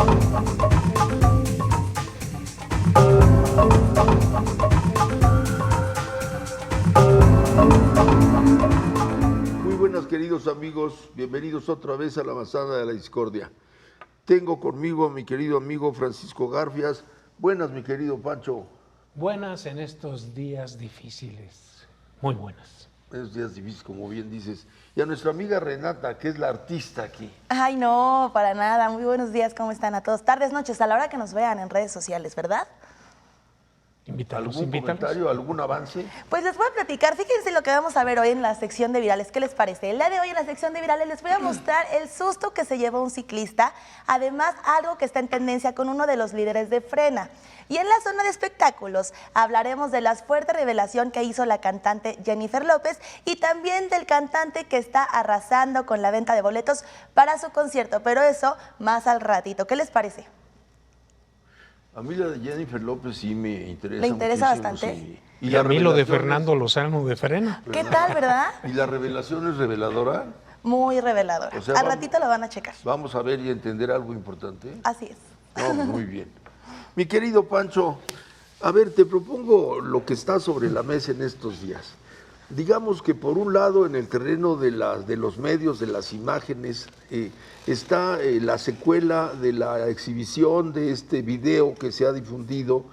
Muy buenas, queridos amigos, bienvenidos otra vez a la Manzana de la Discordia. Tengo conmigo a mi querido amigo Francisco Garfias. Buenas, mi querido Pancho. Buenas en estos días difíciles, muy buenas. Esos días difíciles, como bien dices. Y a nuestra amiga Renata, que es la artista aquí. Ay, no, para nada. Muy buenos días, ¿cómo están a todos? Tardes, noches, a la hora que nos vean en redes sociales, ¿verdad? ¿Algún comentario, algún avance? Pues les voy a platicar, fíjense lo que vamos a ver hoy en la sección de virales, ¿qué les parece? El día de hoy en la sección de virales les voy a mostrar el susto que se llevó un ciclista, además algo que está en tendencia con uno de los líderes de Frena. Y en la zona de espectáculos hablaremos de la fuerte revelación que hizo la cantante Jennifer López y también del cantante que está arrasando con la venta de boletos para su concierto, pero eso más al ratito, ¿qué les parece? A mí la de Jennifer López sí me interesa. ¿Le interesa muchísimo, bastante? Sí. Y a mí lo de Fernando Lozano de Frena. ¿Qué tal, verdad? ¿Y la revelación es reveladora? Muy reveladora. O sea, al ratito lo van a checar. Vamos a ver y entender algo importante. Así es. No, muy bien. Mi querido Pancho, a ver, te propongo lo que está sobre la mesa en estos días. Digamos que por un lado en el terreno de los medios, de las imágenes, está la secuela de la exhibición de este video que se ha difundido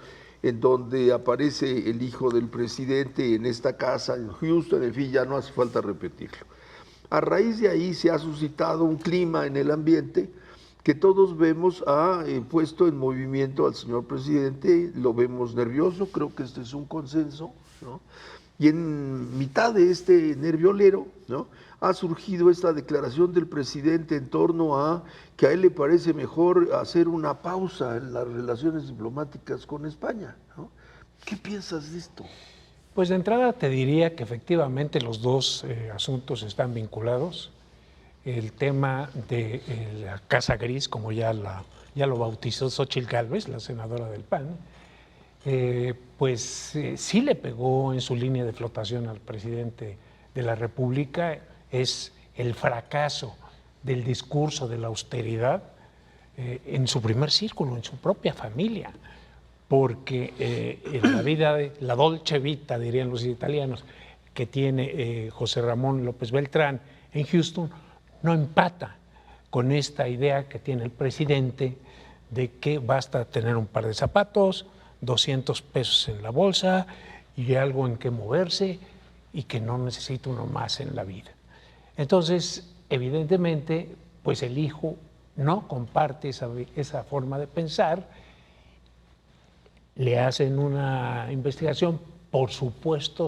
en donde aparece el hijo del presidente en esta casa en Houston, en fin, ya no hace falta repetirlo. A raíz de ahí se ha suscitado un clima en el ambiente que todos vemos ha puesto en movimiento al señor presidente, lo vemos nervioso, creo que este es un consenso, ¿no? Y en mitad de este nerviolero, ¿no?, ha surgido esta declaración del presidente en torno a que a él le parece mejor hacer una pausa en las relaciones diplomáticas con España, ¿no? ¿Qué piensas de esto? Pues de entrada te diría que efectivamente los dos asuntos están vinculados. El tema de la Casa Gris, como ya lo bautizó Xóchitl Gálvez, la senadora del PAN, sí le pegó en su línea de flotación al presidente de la República. Es el fracaso del discurso de la austeridad en su primer círculo, en su propia familia, porque en la vida de la dolce vita, dirían los italianos, que tiene José Ramón López Beltrán en Houston, no empata con esta idea que tiene el presidente de que basta tener un par de zapatos, 200 pesos en la bolsa y algo en que moverse y que no necesita uno más en la vida. Entonces, evidentemente, pues el hijo no comparte esa forma de pensar, le hacen una investigación por supuesto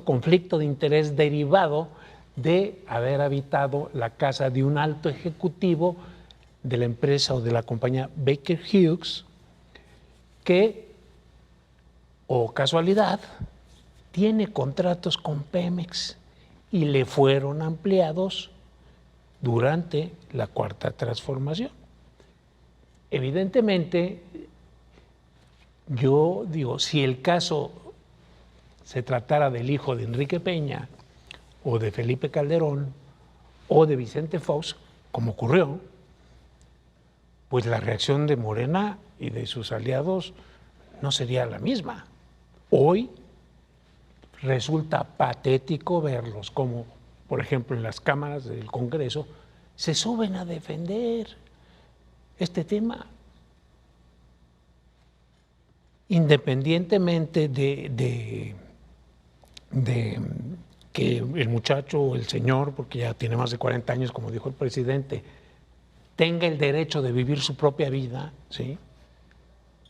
conflicto de interés derivado de haber habitado la casa de un alto ejecutivo de la empresa o de la compañía Baker Hughes, que, o casualidad, tiene contratos con Pemex y le fueron ampliados durante la Cuarta Transformación. Evidentemente, yo digo, si el caso se tratara del hijo de Enrique Peña o de Felipe Calderón o de Vicente Fox, como ocurrió, pues la reacción de Morena y de sus aliados no sería la misma. Hoy resulta patético verlos como, por ejemplo, en las cámaras del Congreso, se suben a defender este tema, independientemente de que el muchacho o el señor, porque ya tiene más de 40 años, como dijo el presidente, tenga el derecho de vivir su propia vida, ¿sí?,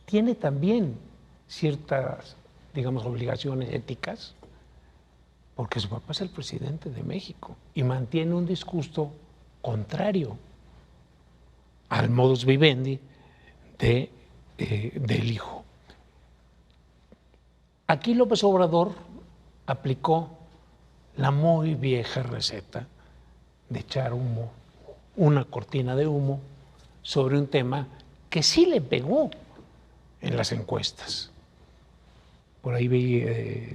tiene también ciertas, digamos, obligaciones éticas, porque su papá es el presidente de México y mantiene un discurso contrario al modus vivendi del hijo. Aquí López Obrador aplicó la muy vieja receta de echar humo, una cortina de humo, sobre un tema que sí le pegó en las encuestas. Por ahí vi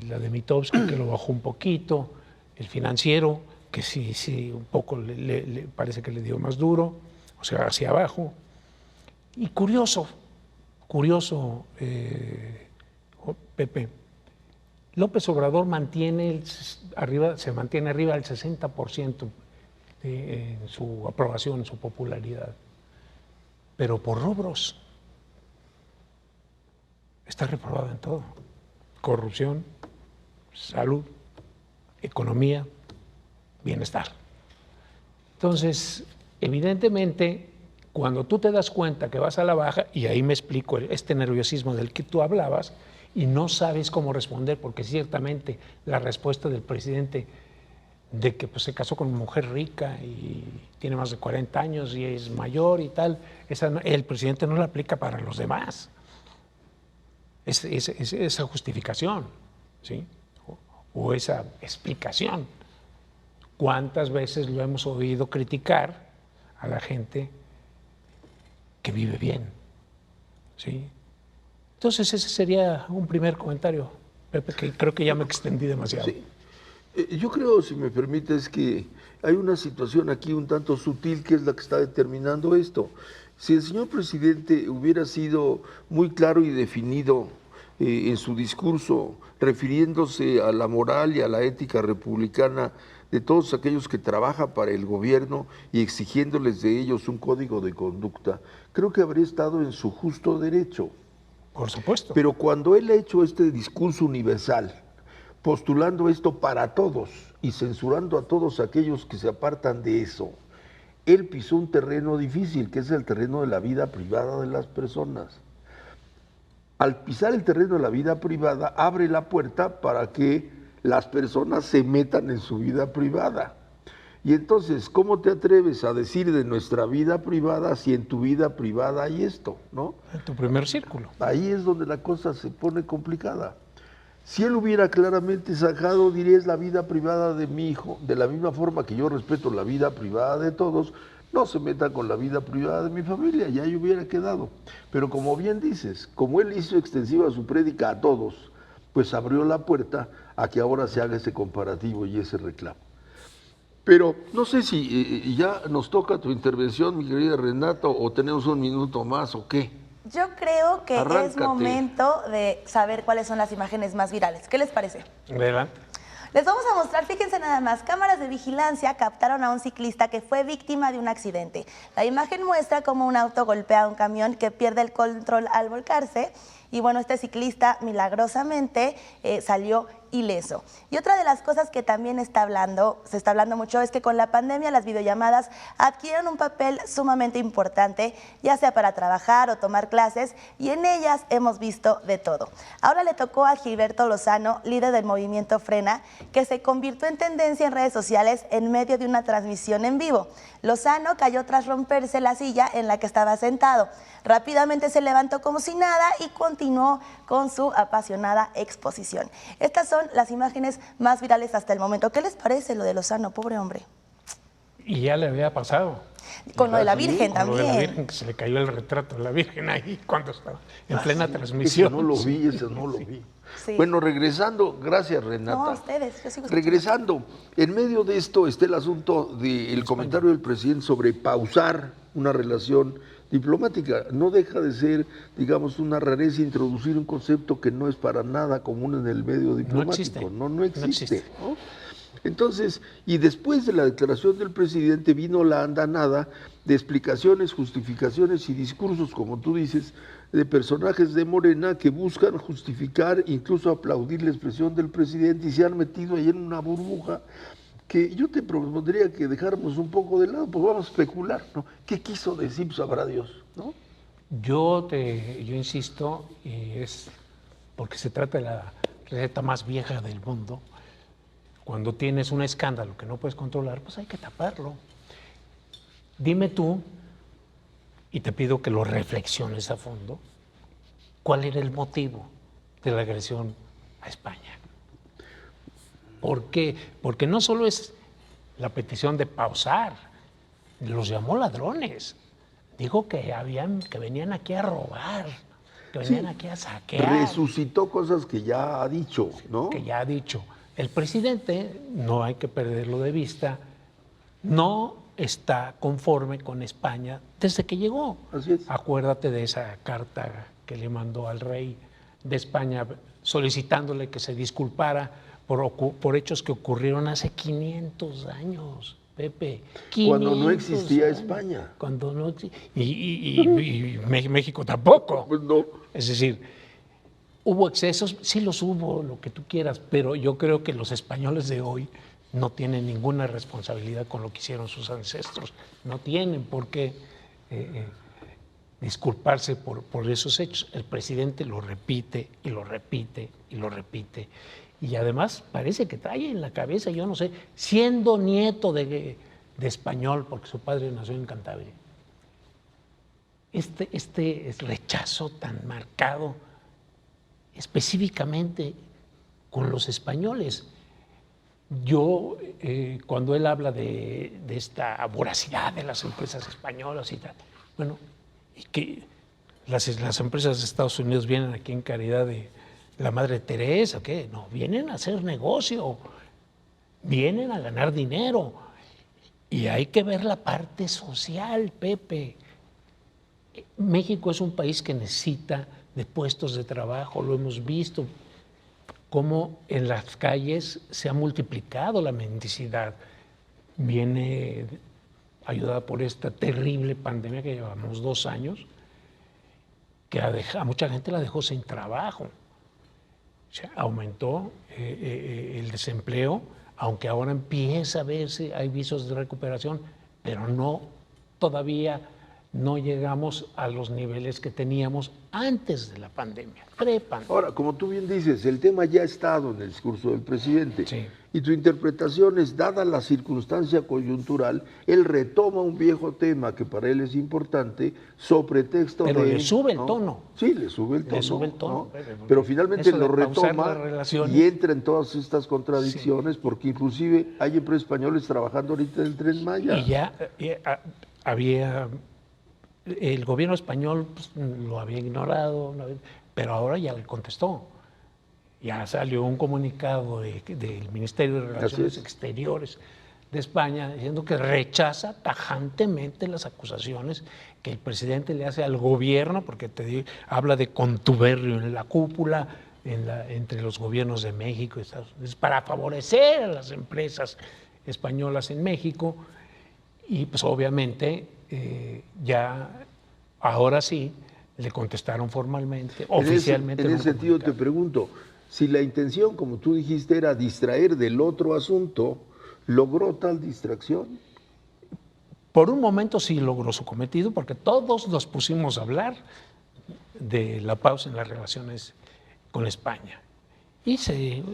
la de Mitofsky, que lo bajó un poquito, el Financiero, que sí, un poco le parece que le dio más duro, o sea, hacia abajo. Y curioso, Pepe, López Obrador se mantiene arriba del 60% en su aprobación, en su popularidad, pero por rubros está reprobado en todo: corrupción, salud, economía, bienestar. Entonces, evidentemente, cuando tú te das cuenta que vas a la baja, y ahí me explico este nerviosismo del que tú hablabas, y no sabes cómo responder, porque ciertamente la respuesta del presidente de que pues, se casó con una mujer rica y tiene más de 40 años y es mayor y tal, el presidente no la aplica para los demás. Esa justificación, ¿sí? O esa explicación. ¿Cuántas veces lo hemos oído criticar a la gente que vive bien? ¿Sí? Entonces ese sería un primer comentario, Pepe, que creo que ya me extendí demasiado. Sí. Yo creo, si me permites, que hay una situación aquí un tanto sutil que es la que está determinando esto. Si el señor presidente hubiera sido muy claro y definido en su discurso, refiriéndose a la moral y a la ética republicana de todos aquellos que trabajan para el gobierno y exigiéndoles de ellos un código de conducta, creo que habría estado en su justo derecho. Por supuesto. Pero cuando él ha hecho este discurso universal, postulando esto para todos y censurando a todos aquellos que se apartan de eso, él pisó un terreno difícil, que es el terreno de la vida privada de las personas. Al pisar el terreno de la vida privada, abre la puerta para que las personas se metan en su vida privada. Y entonces, ¿cómo te atreves a decir de nuestra vida privada si en tu vida privada hay esto, ¿no? En tu primer círculo. Ahí es donde la cosa se pone complicada. Si él hubiera claramente sacado, diría, es la vida privada de mi hijo, de la misma forma que yo respeto la vida privada de todos, no se meta con la vida privada de mi familia, ya yo hubiera quedado. Pero como bien dices, como él hizo extensiva su prédica a todos, pues abrió la puerta a que ahora se haga ese comparativo y ese reclamo. Pero no sé si ya nos toca tu intervención, mi querida Renata, o tenemos un minuto más o qué. Yo creo que Arráncate. es momento de saber cuáles son las imágenes más virales. ¿Qué les parece? Adelante. Les vamos a mostrar, fíjense nada más, cámaras de vigilancia captaron a un ciclista que fue víctima de un accidente. La imagen muestra cómo un auto golpea a un camión que pierde el control al volcarse y bueno, este ciclista milagrosamente salió ileso. Y otra de las cosas que también se está hablando mucho es que con la pandemia las videollamadas adquieren un papel sumamente importante, ya sea para trabajar o tomar clases, y en ellas hemos visto de todo. Ahora le tocó a Gilberto Lozano, líder del movimiento Frena, que se convirtió en tendencia en redes sociales en medio de una transmisión en vivo. Lozano cayó tras romperse la silla en la que estaba sentado. Rápidamente se levantó como si nada y continuó con su apasionada exposición. Estas son las imágenes más virales hasta el momento. ¿Qué les parece lo de Lozano, pobre hombre? Y ya le había pasado. Con lo de la Virgen Con también. lo de la Virgen, que se le cayó el retrato de la Virgen ahí cuando estaba en plena transmisión. Ese no lo vi, ese no lo vi. Sí. Bueno, regresando, gracias Renata. No, ustedes, yo sigo escuchando. Regresando, en medio de esto está el asunto del comentario del presidente sobre pausar una relación diplomática. No deja de ser, digamos, una rareza introducir un concepto que no es para nada común en el medio diplomático. No existe. ¿No? Entonces, y después de la declaración del presidente vino la andanada de explicaciones, justificaciones y discursos, como tú dices, de personajes de Morena que buscan justificar, incluso aplaudir la expresión del presidente y se han metido ahí en una burbuja que yo te propondría que dejáramos un poco de lado, pues vamos a especular, ¿no? ¿Qué quiso decir? Pues sabrá Dios, ¿no? Yo insisto, y es porque se trata de la receta más vieja del mundo. Cuando tienes un escándalo que no puedes controlar, pues hay que taparlo. Dime tú, y te pido que lo reflexiones a fondo, ¿cuál era el motivo de la agresión a España? ¿Por qué? Porque no solo es la petición de pausar, los llamó ladrones. Dijo que venían aquí a robar, que venían aquí a saquear. Resucitó cosas que ya ha dicho, ¿no? Que ya ha dicho. El presidente, no hay que perderlo de vista, no está conforme con España desde que llegó. Así es. Acuérdate de esa carta que le mandó al rey de España solicitándole que se disculpara por hechos que ocurrieron hace 500 años, Pepe. Cuando no 500 existía años. España. Cuando no y México tampoco. Pues no. Es decir, hubo excesos, sí los hubo, lo que tú quieras, pero yo creo que los españoles de hoy no tienen ninguna responsabilidad con lo que hicieron sus ancestros. No tienen por qué disculparse por esos hechos. El presidente lo repite y lo repite y lo repite. Y además parece que trae en la cabeza, yo no sé, siendo nieto de español, porque su padre nació en Cantabria, este rechazo tan marcado específicamente con los españoles. Yo, cuando él habla de esta voracidad de las empresas españolas y tal, bueno, y que las empresas de Estados Unidos vienen aquí en caridad de la Madre Teresa, ¿qué? No, vienen a hacer negocio, vienen a ganar dinero. Y hay que ver la parte social, Pepe. México es un país que necesita de puestos de trabajo, lo hemos visto, cómo en las calles se ha multiplicado la mendicidad. Viene ayudada por esta terrible pandemia que llevamos 2 años, que a mucha gente la dejó sin trabajo. O sea, aumentó el desempleo, aunque ahora empieza a verse, hay visos de recuperación, pero no, todavía no llegamos a los niveles que teníamos antes de la pandemia, pre-pandemia. Ahora, como tú bien dices, el tema ya ha estado en el discurso del presidente. Sí. Y tu interpretación es, dada la circunstancia coyuntural, él retoma un viejo tema que para él es importante, sobre pretexto Pero de... le sube el ¿no? tono. Sí, le sube el tono. Le sube el tono, ¿no? Pepe, Pero finalmente eso de lo pausar retoma las relaciones. y entra en todas estas contradicciones, porque inclusive hay empresas españoles trabajando ahorita en el Tren Maya. Y ya había... El gobierno español pues, lo había ignorado, pero ahora ya le contestó. Ya salió un comunicado del Ministerio de Relaciones Exteriores de España diciendo que rechaza tajantemente las acusaciones que el presidente le hace al gobierno, porque habla de contuberrio en la cúpula entre los gobiernos de México y Estados Unidos para favorecer a las empresas españolas en México. Y pues obviamente ya ahora sí le contestaron formalmente, oficialmente. En ese sentido te pregunto, si la intención, como tú dijiste, era distraer del otro asunto, ¿logró tal distracción? Por un momento sí logró su cometido, porque todos nos pusimos a hablar de la pausa en las relaciones con España. Y se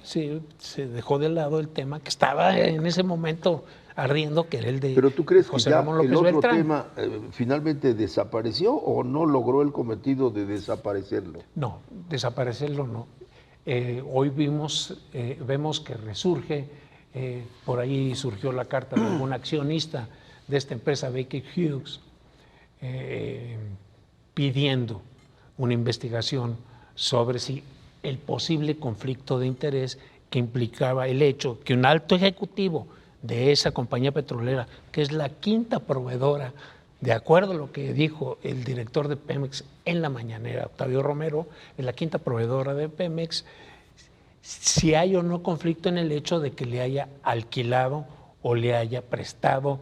dejó de lado el tema que estaba en ese momento ardiendo, que era el de ¿Pero tú crees que José ya Ramón López el otro Beltrán. tema finalmente desapareció o no logró el cometido de desaparecerlo? No, desaparecerlo no. Hoy vemos que resurge, por ahí surgió la carta de algún accionista de esta empresa, Baker Hughes, pidiendo una investigación sobre si el posible conflicto de interés que implicaba el hecho que un alto ejecutivo de esa compañía petrolera, que es la 5ª proveedora, de acuerdo a lo que dijo el director de Pemex en la mañanera, Octavio Romero, es la 5ª proveedora de Pemex, si hay o no conflicto en el hecho de que le haya alquilado o le haya prestado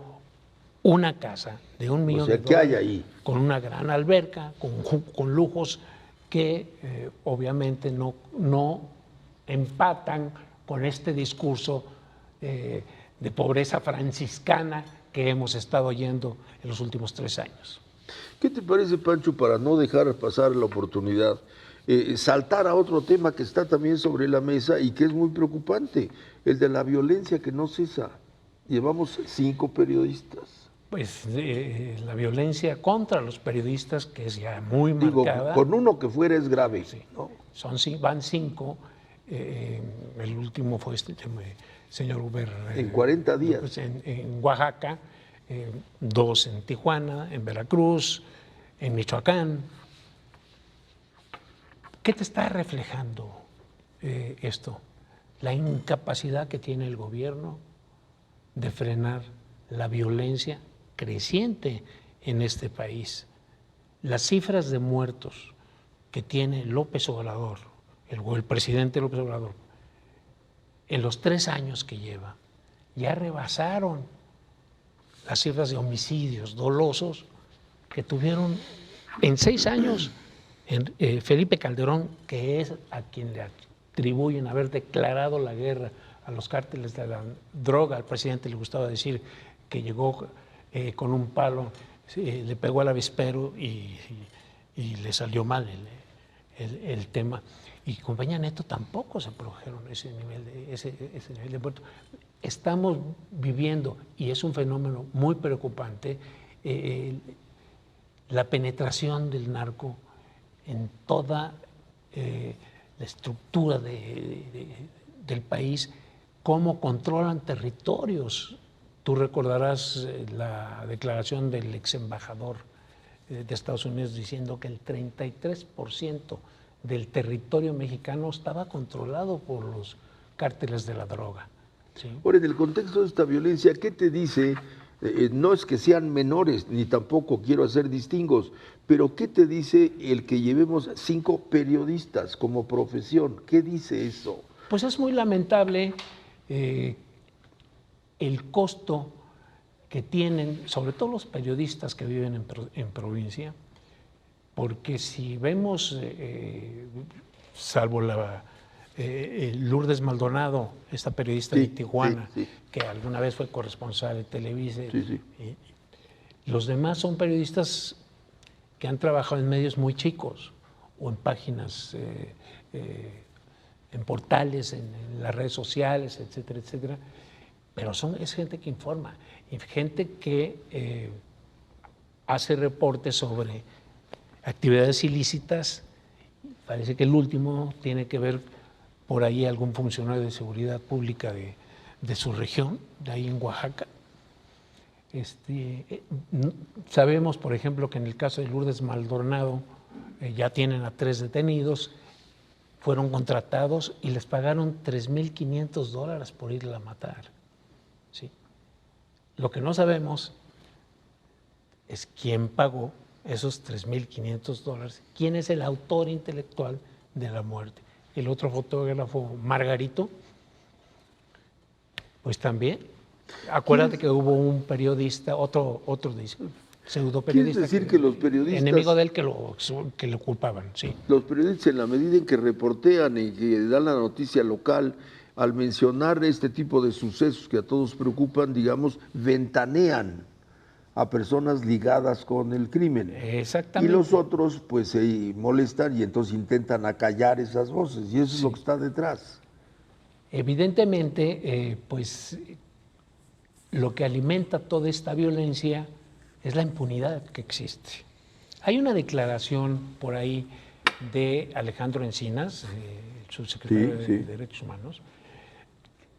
una casa de $1 millón de ¿qué hay ahí? con una gran alberca, con lujos que obviamente no empatan con este discurso de pobreza franciscana que hemos estado oyendo en los últimos 3 años. ¿Qué te parece, Pancho, para no dejar pasar la oportunidad, saltar a otro tema que está también sobre la mesa y que es muy preocupante, el de la violencia que no cesa? Llevamos 5 periodistas. Pues la violencia contra los periodistas, que es ya muy marcada. Con uno que fuera es grave. Sí, ¿no? van 5. El último fue señor Uber. En 40 días. Pues en Oaxaca, 2 en Tijuana, en Veracruz, en Michoacán. ¿Qué te está reflejando esto? La incapacidad que tiene el gobierno de frenar la violencia creciente en este país. Las cifras de muertos que tiene López Obrador, el presidente López Obrador, en los 3 años que lleva, ya rebasaron las cifras de homicidios dolosos que tuvieron en 6 años Felipe Calderón, que es a quien le atribuyen haber declarado la guerra a los cárteles de la droga. Al presidente le gustaba decir que llegó con un palo, le pegó al avispero y le salió mal el tema. Y con Peña Nieto tampoco se produjeron ese nivel de muertos. Estamos viviendo, y es un fenómeno muy preocupante, la penetración del narco en toda la estructura del país, cómo controlan territorios. Tú recordarás la declaración del ex embajador de Estados Unidos diciendo que el 33% del territorio mexicano estaba controlado por los cárteles de la droga. ¿Sí? Ahora, en el contexto de esta violencia, ¿qué te dice? No es que sean menores, ni tampoco quiero hacer distingos, pero ¿qué te dice el que llevemos 5 periodistas como profesión? ¿Qué dice eso? Pues es muy lamentable el costo que tienen, sobre todo los periodistas que viven en provincia, porque si vemos, salvo Lourdes Maldonado, esta periodista de Tijuana, que alguna vez fue corresponsal de Televisa, los demás son periodistas que han trabajado en medios muy chicos o en páginas, en portales, en las redes sociales, etcétera, etcétera. Pero es gente que informa, gente que hace reportes sobre actividades ilícitas. Parece que el último tiene que ver por ahí algún funcionario de seguridad pública de su región, de ahí en Oaxaca. Sabemos, por ejemplo, que en el caso de Lourdes Maldonado ya tienen a 3 detenidos, fueron contratados y les pagaron $3,500 por irla a matar. ¿Sí? Lo que no sabemos es quién pagó esos $3,500, quién es el autor intelectual de la muerte. El otro fotógrafo, Margarito, pues también. Acuérdate que hubo un periodista, otro pseudo periodista. ¿Quieres decir que los periodistas, enemigo de él, que lo culpaban? Sí. Los periodistas, en la medida en que reportean y que dan la noticia local, al mencionar este tipo de sucesos que a todos preocupan, digamos, ventanean a personas ligadas con el crimen. Exactamente. Y los otros pues se molestan y entonces intentan acallar esas voces, y eso es lo que está detrás. Evidentemente, pues lo que alimenta toda esta violencia es la impunidad que existe. Hay una declaración por ahí de Alejandro Encinas, el subsecretario de Derechos Humanos,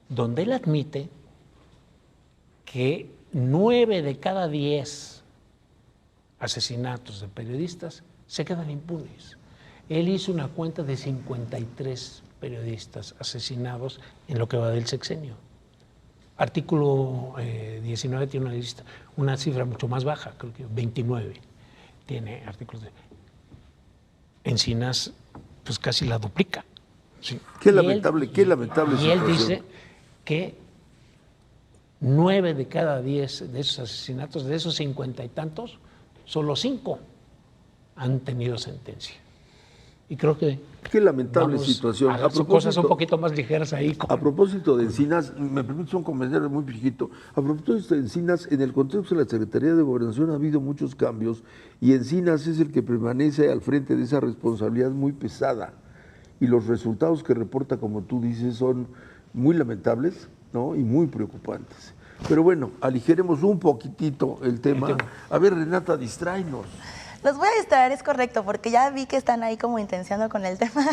donde él admite que 9 de cada 10 asesinatos de periodistas se quedan impunes. Él hizo una cuenta de 53 periodistas asesinados en lo que va del sexenio. Artículo 19 tiene una cifra mucho más baja, creo que 29 tiene artículos de... Encinas pues casi la duplica. Sí. Qué lamentable situación. Y él dice que 9 de cada 10 de esos asesinatos, de esos 50 y tantos, solo 5 han tenido sentencia. Y creo que... Qué lamentable situación. A cosas un poquito más ligeras ahí. A propósito de Encinas, me permite un comentario muy viejito. A propósito de Encinas, en el contexto de la Secretaría de Gobernación ha habido muchos cambios y Encinas es el que permanece al frente de esa responsabilidad muy pesada. Y los resultados que reporta, como tú dices, son muy lamentables, ¿no? Y muy preocupantes. Pero bueno, aligeremos un poquitito el tema. A ver, Renata, distráenos. Los voy a distraer, es correcto, porque ya vi que están ahí como intenciando con el tema.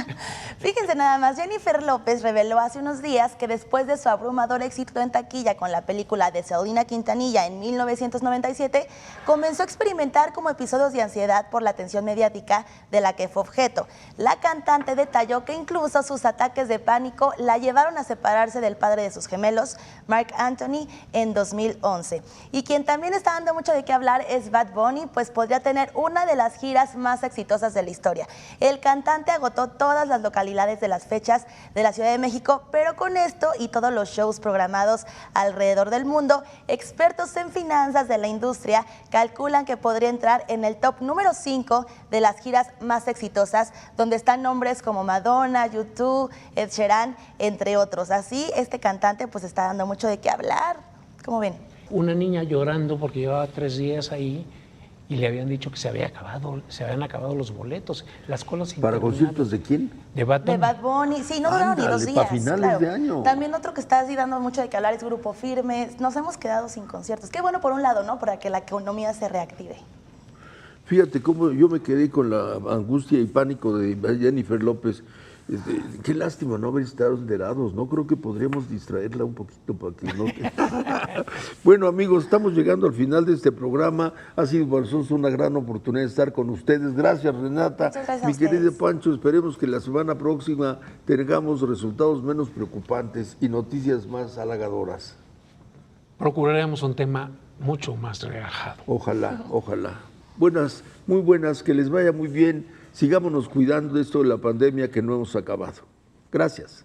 Fíjense nada más, Jennifer López reveló hace unos días que después de su abrumador éxito en taquilla con la película de Selena Quintanilla en 1997, comenzó a experimentar como episodios de ansiedad por la atención mediática de la que fue objeto. La cantante detalló que incluso sus ataques de pánico la llevaron a separarse del padre de sus gemelos, Marc Anthony, en 2011. Y quien también está dando mucho de qué hablar es Bad Bunny, pues podría tener una de las giras más exitosas de la historia. El cantante agotó todas las localidades de las fechas de la Ciudad de México, pero con esto y todos los shows programados alrededor del mundo, expertos en finanzas de la industria calculan que podría entrar en el top número 5 de las giras más exitosas, donde están nombres como Madonna, U2, Ed Sheeran, entre otros. Así, este cantante pues está dando mucho de qué hablar. ¿Cómo ven? Una niña llorando porque llevaba 3 días ahí y le habían dicho que se habían acabado los boletos, las colas ¿Para interminables. conciertos de quién? De Bad Bunny. De Bad Bunny, sí, no duraron ni 2 Ándale, días. pa' finales de año. También otro que está así dando mucho de que hablar es Grupo Firme. Nos hemos quedado sin conciertos. Qué bueno por un lado, ¿no? Para que la economía se reactive. Fíjate cómo yo me quedé con la angustia y pánico de Jennifer López. Qué lástima no haber estado enterados, ¿no? Creo que podríamos distraerla un poquito para que no... Bueno, amigos, estamos llegando al final de este programa. Ha sido para nosotros una gran oportunidad de estar con ustedes. Gracias, Renata. Muchas gracias a Mi querido ustedes. Pancho, esperemos que la semana próxima tengamos resultados menos preocupantes y noticias más halagadoras. Procuraremos un tema mucho más relajado. Ojalá, ojalá. Buenas, muy buenas, que les vaya muy bien. Sigámonos cuidando de esto de la pandemia que no hemos acabado. Gracias.